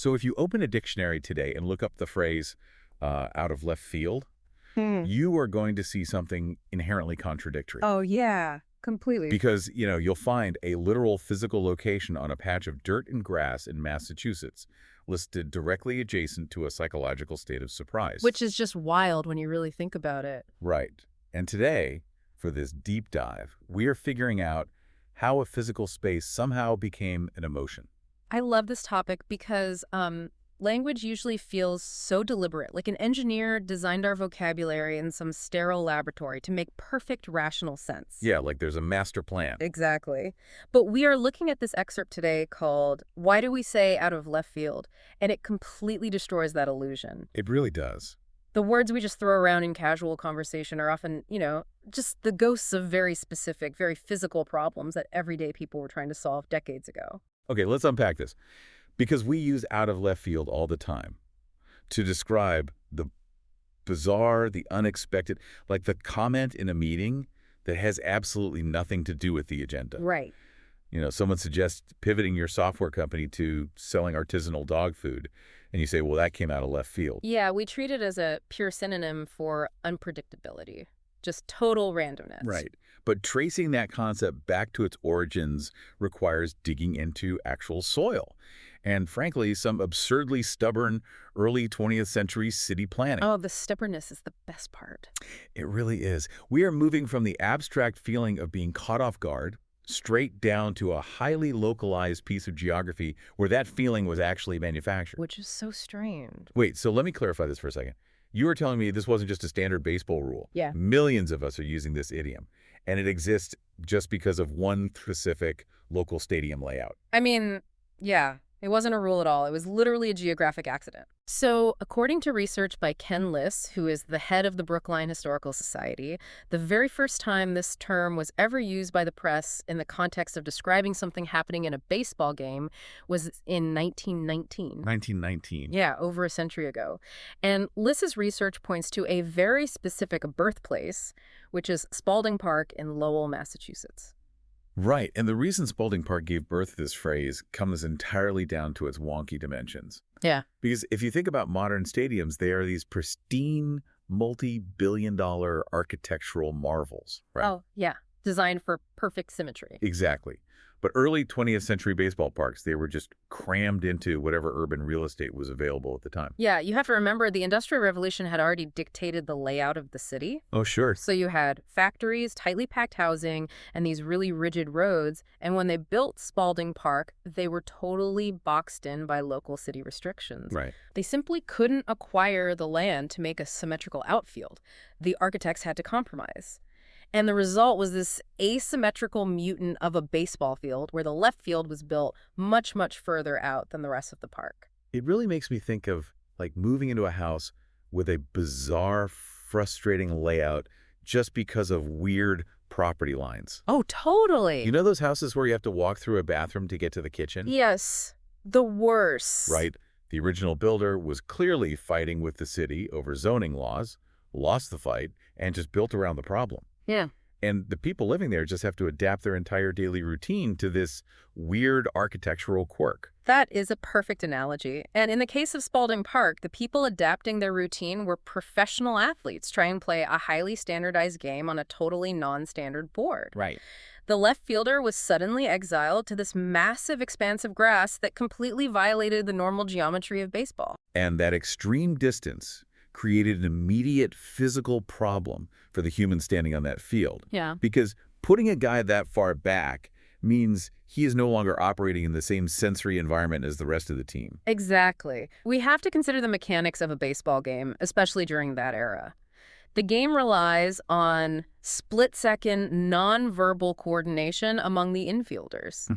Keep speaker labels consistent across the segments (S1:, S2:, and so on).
S1: So if you open a dictionary today and look up the phrase out of left field, you are going to see something inherently contradictory.
S2: Oh, yeah, completely.
S1: Because, you'll find a literal physical location on a patch of dirt and grass in Massachusetts listed directly adjacent to a psychological state of surprise.
S2: Which is just wild when you really think about it.
S1: Right. And today, for this deep dive, we are figuring out how a physical space somehow became an emotion.
S2: I love this topic because language usually feels so deliberate, like an engineer designed our vocabulary in some sterile laboratory to make perfect rational sense.
S1: Yeah, like there's a master plan.
S2: Exactly. But we are looking at this excerpt today called Why Do We Say Out of Left Field? And it completely destroys that illusion.
S1: It really does.
S2: The words we just throw around in casual conversation are often, just the ghosts of very specific, very physical problems that everyday people were trying to solve decades ago.
S1: Okay, let's unpack this. Because we use out of left field all the time to describe the bizarre, the unexpected, like the comment in a meeting that has absolutely nothing to do with the agenda.
S2: Right.
S1: Someone suggests pivoting your software company to selling artisanal dog food, and you say, well, that came out of left field.
S2: Yeah, we treat it as a pure synonym for unpredictability, just total randomness.
S1: Right. But tracing that concept back to its origins requires digging into actual soil. And frankly, some absurdly stubborn early 20th century city planning.
S2: Oh, the stubbornness is the best part.
S1: It really is. We are moving from the abstract feeling of being caught off guard straight down to a highly localized piece of geography where that feeling was actually manufactured.
S2: Which is so strange.
S1: Wait, so let me clarify this for a second. You were telling me this wasn't just a standard baseball rule.
S2: Yeah.
S1: Millions of us are using this idiom, and it exists just because of one specific local stadium layout.
S2: I mean, yeah. It wasn't a rule at all. It was literally a geographic accident. So, according to research by Ken Liss, who is the head of the Brookline Historical Society, the very first time this term was ever used by the press in the context of describing something happening in a baseball game was in 1919.
S1: 1919.
S2: Yeah, over a century ago. And Liss's research points to a very specific birthplace, which is Spalding Park in Lowell, Massachusetts.
S1: Right, and the reason Spalding Park gave birth to this phrase comes entirely down to its wonky dimensions.
S2: Yeah.
S1: Because if you think about modern stadiums, they are these pristine, multi-billion-dollar architectural marvels, right?
S2: Oh, yeah. Designed for perfect symmetry.
S1: Exactly. But early 20th century baseball parks, they were just crammed into whatever urban real estate was available at the time.
S2: Yeah, you have to remember the Industrial Revolution had already dictated the layout of the city.
S1: Oh, sure.
S2: So you had factories, tightly packed housing, and these really rigid roads. And when they built Spalding Park, they were totally boxed in by local city restrictions.
S1: Right.
S2: They simply couldn't acquire the land to make a symmetrical outfield. The architects had to compromise. And the result was this asymmetrical mutant of a baseball field where the left field was built much, much further out than the rest of the park.
S1: It really makes me think of like moving into a house with a bizarre, frustrating layout just because of weird property lines.
S2: Oh, totally.
S1: You know those houses where you have to walk through a bathroom to get to the kitchen?
S2: Yes, the worst.
S1: Right. The original builder was clearly fighting with the city over zoning laws, lost the fight, and just built around the problem.
S2: Yeah.
S1: And the people living there just have to adapt their entire daily routine to this weird architectural quirk.
S2: That is a perfect analogy. And in the case of Spalding Park, the people adapting their routine were professional athletes trying to play a highly standardized game on a totally non-standard board.
S1: Right.
S2: The left fielder was suddenly exiled to this massive expanse of grass that completely violated the normal geometry of baseball.
S1: And that extreme distance created an immediate physical problem for the human standing on that field.
S2: Yeah.
S1: Because putting a guy that far back means he is no longer operating in the same sensory environment as the rest of the team.
S2: Exactly. We have to consider the mechanics of a baseball game, especially during that era. The game relies on split-second, nonverbal coordination among the infielders.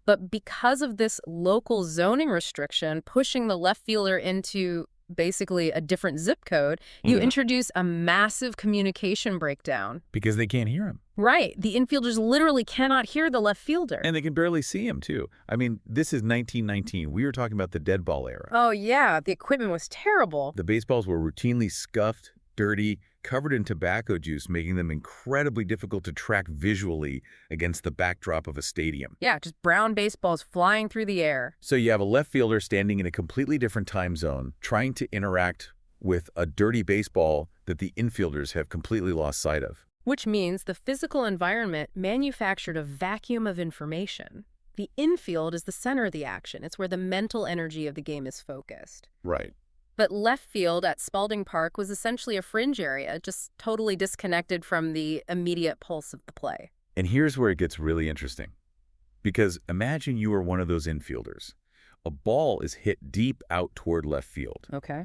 S2: But because of this local zoning restriction pushing the left fielder into basically a different zip code, you introduce a massive communication breakdown.
S1: Because they can't hear him.
S2: Right. The infielders literally cannot hear the left fielder.
S1: And they can barely see him, too. I mean, this is 1919. We were talking about the dead ball era.
S2: Oh, yeah. The equipment was terrible.
S1: The baseballs were routinely scuffed, dirty, covered in tobacco juice, making them incredibly difficult to track visually against the backdrop of a stadium.
S2: Yeah, just brown baseballs flying through the air.
S1: So you have a left fielder standing in a completely different time zone, trying to interact with a dirty baseball that the infielders have completely lost sight of.
S2: Which means the physical environment manufactured a vacuum of information. The infield is the center of the action. It's where the mental energy of the game is focused.
S1: Right.
S2: But left field at Spalding Park was essentially a fringe area, just totally disconnected from the immediate pulse of the play.
S1: And here's where it gets really interesting. Because imagine you are one of those infielders. A ball is hit deep out toward left field.
S2: Okay.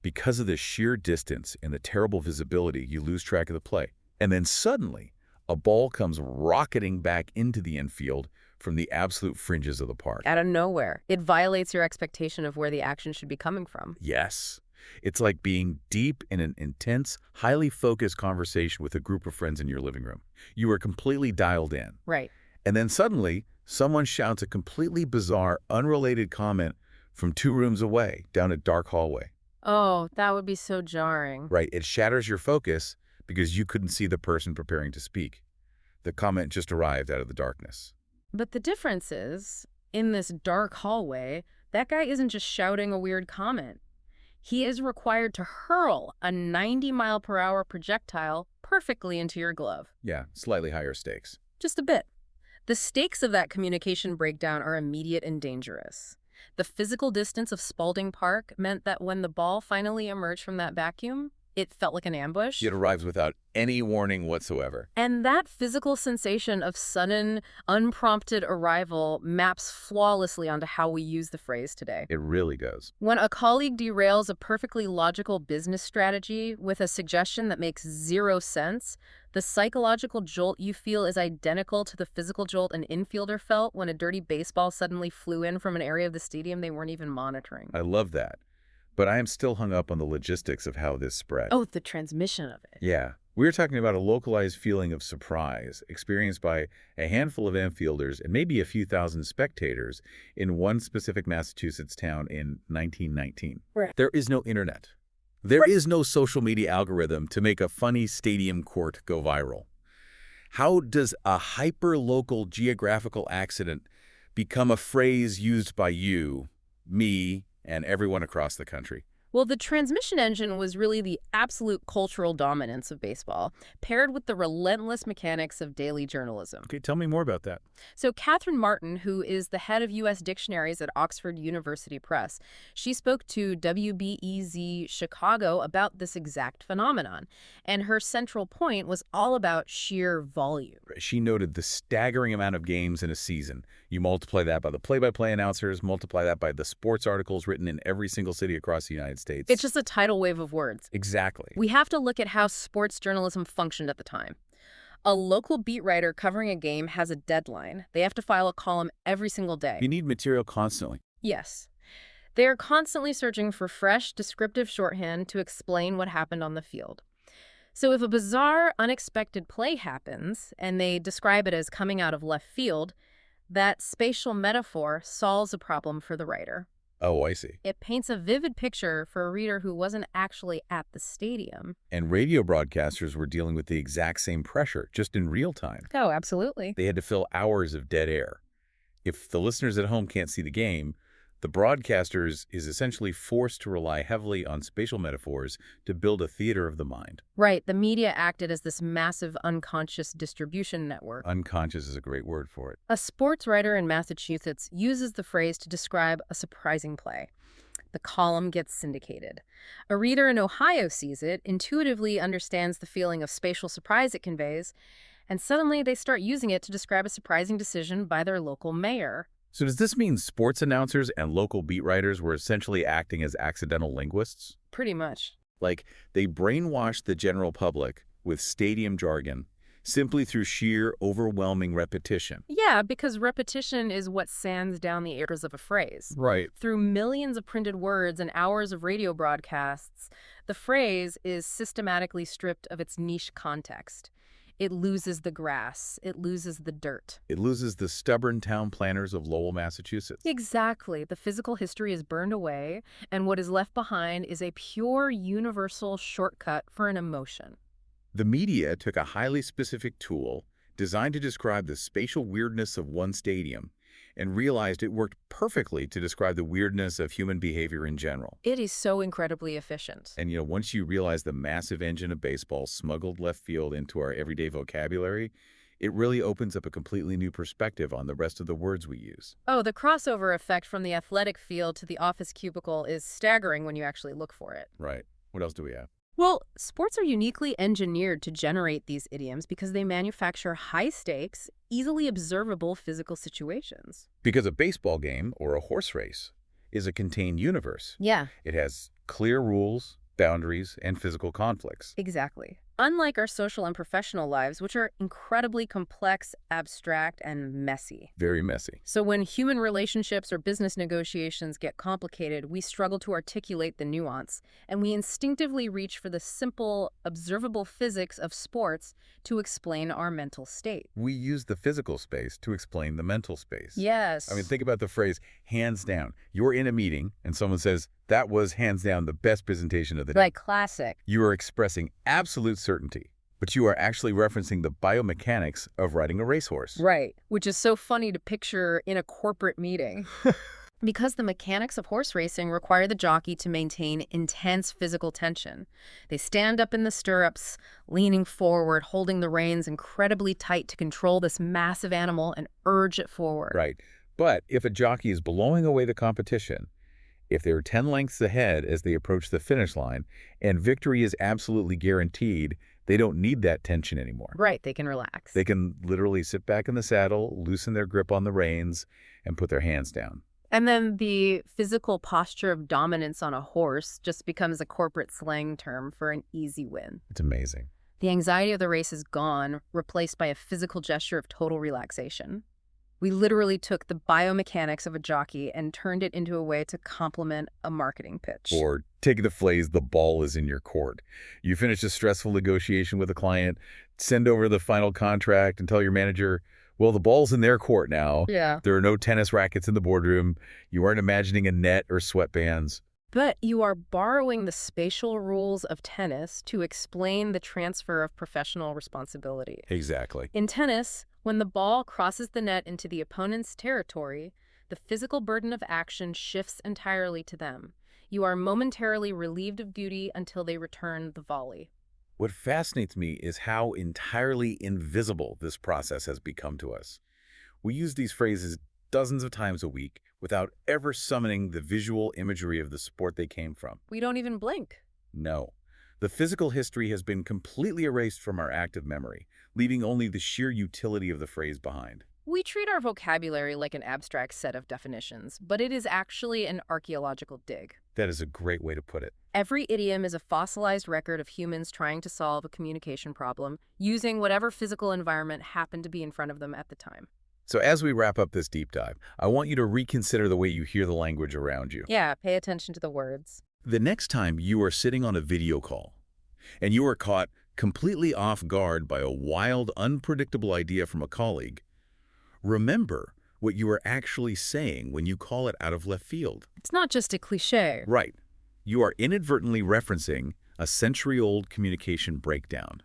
S1: Because of the sheer distance and the terrible visibility, you lose track of the play. And then suddenly, a ball comes rocketing back into the infield from the absolute fringes of the park.
S2: Out of nowhere. It violates your expectation of where the action should be coming from.
S1: Yes. It's like being deep in an intense, highly focused conversation with a group of friends in your living room. You are completely dialed in.
S2: Right.
S1: And then suddenly, someone shouts a completely bizarre, unrelated comment from 2 rooms away down a dark hallway.
S2: Oh, that would be so jarring.
S1: Right. It shatters your focus because you couldn't see the person preparing to speak. The comment just arrived out of the darkness.
S2: But the difference is, in this dark hallway, that guy isn't just shouting a weird comment. He is required to hurl a 90-mile-per-hour projectile perfectly into your glove.
S1: Yeah, slightly higher stakes.
S2: Just a bit. The stakes of that communication breakdown are immediate and dangerous. The physical distance of Spalding Park meant that when the ball finally emerged from that vacuum, it felt like an ambush.
S1: It arrives without any warning whatsoever.
S2: And that physical sensation of sudden, unprompted arrival maps flawlessly onto how we use the phrase today.
S1: It really does.
S2: When a colleague derails a perfectly logical business strategy with a suggestion that makes zero sense, the psychological jolt you feel is identical to the physical jolt an infielder felt when a dirty baseball suddenly flew in from an area of the stadium they weren't even monitoring.
S1: I love that. But I am still hung up on the logistics of how this spread.
S2: Oh, the transmission of it.
S1: Yeah. We're talking about a localized feeling of surprise experienced by a handful of infielders and maybe a few thousand spectators in one specific Massachusetts town in 1919.
S2: Right.
S1: There is no internet. There is no social media algorithm to make a funny stadium court go viral. How does a hyper-local geographical accident become a phrase used by you, me, and everyone across the country?
S2: Well, the transmission engine was really the absolute cultural dominance of baseball, paired with the relentless mechanics of daily journalism.
S1: Okay, tell me more about that.
S2: So Catherine Martin, who is the head of U.S. dictionaries at Oxford University Press, she spoke to WBEZ Chicago about this exact phenomenon. And her central point was all about sheer volume.
S1: She noted the staggering amount of games in a season. You multiply that by the play-by-play announcers, multiply that by the sports articles written in every single city across the United States.
S2: It's just a tidal wave of words.
S1: Exactly.
S2: We have to look at how sports journalism functioned at the time. A local beat writer covering a game has a deadline. They have to file a column every single day.
S1: You need material constantly.
S2: Yes. They are constantly searching for fresh, descriptive shorthand to explain what happened on the field. So if a bizarre, unexpected play happens, and they describe it as coming out of left field, that spatial metaphor solves a problem for the writer.
S1: Oh, I see.
S2: It paints a vivid picture for a reader who wasn't actually at the stadium.
S1: And radio broadcasters were dealing with the exact same pressure, just in real time.
S2: Oh, absolutely.
S1: They had to fill hours of dead air. If the listeners at home can't see the game, the broadcasters is essentially forced to rely heavily on spatial metaphors to build a theater of the mind.
S2: Right. The media acted as this massive unconscious distribution network.
S1: Unconscious is a great word for it.
S2: A sports writer in Massachusetts uses the phrase to describe a surprising play. The column gets syndicated. A reader in Ohio sees it, intuitively understands the feeling of spatial surprise it conveys, and suddenly they start using it to describe a surprising decision by their local mayor.
S1: So does this mean sports announcers and local beat writers were essentially acting as accidental linguists?
S2: Pretty much.
S1: Like, they brainwashed the general public with stadium jargon simply through sheer, overwhelming repetition.
S2: Yeah, because repetition is what sands down the ears of a phrase.
S1: Right.
S2: Through millions of printed words and hours of radio broadcasts, the phrase is systematically stripped of its niche context. It loses the grass. It loses the dirt.
S1: It loses the stubborn town planners of Lowell, Massachusetts.
S2: Exactly. The physical history is burned away, and what is left behind is a pure universal shortcut for an emotion.
S1: The media took a highly specific tool designed to describe the spatial weirdness of one stadium and realized it worked perfectly to describe the weirdness of human behavior in general.
S2: It is so incredibly efficient.
S1: And, once you realize the massive engine of baseball smuggled left field into our everyday vocabulary, it really opens up a completely new perspective on the rest of the words we use.
S2: Oh, the crossover effect from the athletic field to the office cubicle is staggering when you actually look for it.
S1: Right. What else do we have?
S2: Well, sports are uniquely engineered to generate these idioms because they manufacture high-stakes, easily observable physical situations.
S1: Because a baseball game or a horse race is a contained universe.
S2: Yeah,
S1: It has clear rules, boundaries, and physical conflicts.
S2: exactly. Unlike our social and professional lives, which are incredibly complex, abstract, and messy.
S1: Very messy.
S2: So when human relationships or business negotiations get complicated, we struggle to articulate the nuance, and we instinctively reach for the simple, observable physics of sports to explain our mental state.
S1: We use the physical space to explain the mental space.
S2: Yes.
S1: I mean, think about the phrase, hands down. You're in a meeting, and someone says, that was hands down the best presentation of the day.
S2: Like classic.
S1: You are expressing absolute certainty, but you are actually referencing the biomechanics of riding a racehorse.
S2: Right, which is so funny to picture in a corporate meeting. Because the mechanics of horse racing require the jockey to maintain intense physical tension. They stand up in the stirrups, leaning forward, holding the reins incredibly tight to control this massive animal and urge it forward.
S1: Right. But if a jockey is blowing away the competition, if they're 10 lengths ahead as they approach the finish line, and victory is absolutely guaranteed, they don't need that tension anymore.
S2: Right, they can relax.
S1: They can literally sit back in the saddle, loosen their grip on the reins, and put their hands down.
S2: And then the physical posture of dominance on a horse just becomes a corporate slang term for an easy win.
S1: It's amazing.
S2: The anxiety of the race is gone, replaced by a physical gesture of total relaxation. We literally took the biomechanics of a jockey and turned it into a way to complement a marketing pitch.
S1: Or take the phrase, the ball is in your court. You finish a stressful negotiation with a client, send over the final contract, and tell your manager, well, the ball's in their court now.
S2: Yeah.
S1: There are no tennis rackets in the boardroom. You aren't imagining a net or sweatbands.
S2: But you are borrowing the spatial rules of tennis to explain the transfer of professional responsibility.
S1: Exactly.
S2: In tennis, when the ball crosses the net into the opponent's territory, the physical burden of action shifts entirely to them. You are momentarily relieved of duty until they return the volley.
S1: What fascinates me is how entirely invisible this process has become to us. We use these phrases dozens of times a week without ever summoning the visual imagery of the sport they came from.
S2: We don't even blink.
S1: No. The physical history has been completely erased from our active memory, leaving only the sheer utility of the phrase behind.
S2: We treat our vocabulary like an abstract set of definitions, but it is actually an archaeological dig.
S1: That is a great way to put it.
S2: Every idiom is a fossilized record of humans trying to solve a communication problem using whatever physical environment happened to be in front of them at the time.
S1: So as we wrap up this deep dive, I want you to reconsider the way you hear the language around you.
S2: Yeah, pay attention to the words.
S1: The next time you are sitting on a video call and you are caught completely off guard by a wild, unpredictable idea from a colleague, remember what you are actually saying when you call it out of left field.
S2: It's not just a cliche.
S1: Right. You are inadvertently referencing a century-old communication breakdown.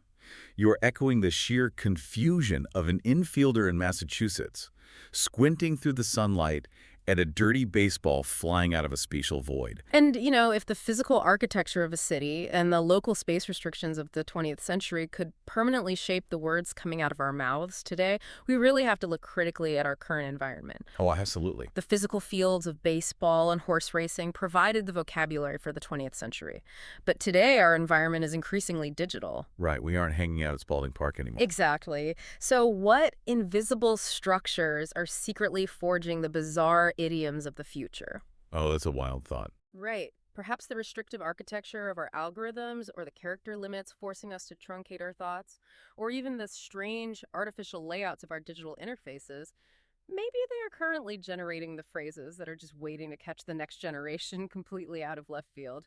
S1: You are echoing the sheer confusion of an infielder in Massachusetts, squinting through the sunlight at a dirty baseball flying out of a spatial void.
S2: And, if the physical architecture of a city and the local space restrictions of the 20th century could permanently shape the words coming out of our mouths today, we really have to look critically at our current environment.
S1: Oh, absolutely.
S2: The physical fields of baseball and horse racing provided the vocabulary for the 20th century. But today, our environment is increasingly digital.
S1: Right, we aren't hanging out at Spalding Park anymore.
S2: Exactly. So what invisible structures are secretly forging the bizarre idioms of the future?
S1: Oh, that's a wild thought.
S2: Right. Perhaps the restrictive architecture of our algorithms or the character limits forcing us to truncate our thoughts, or even the strange artificial layouts of our digital interfaces. Maybe they are currently generating the phrases that are just waiting to catch the next generation completely out of left field.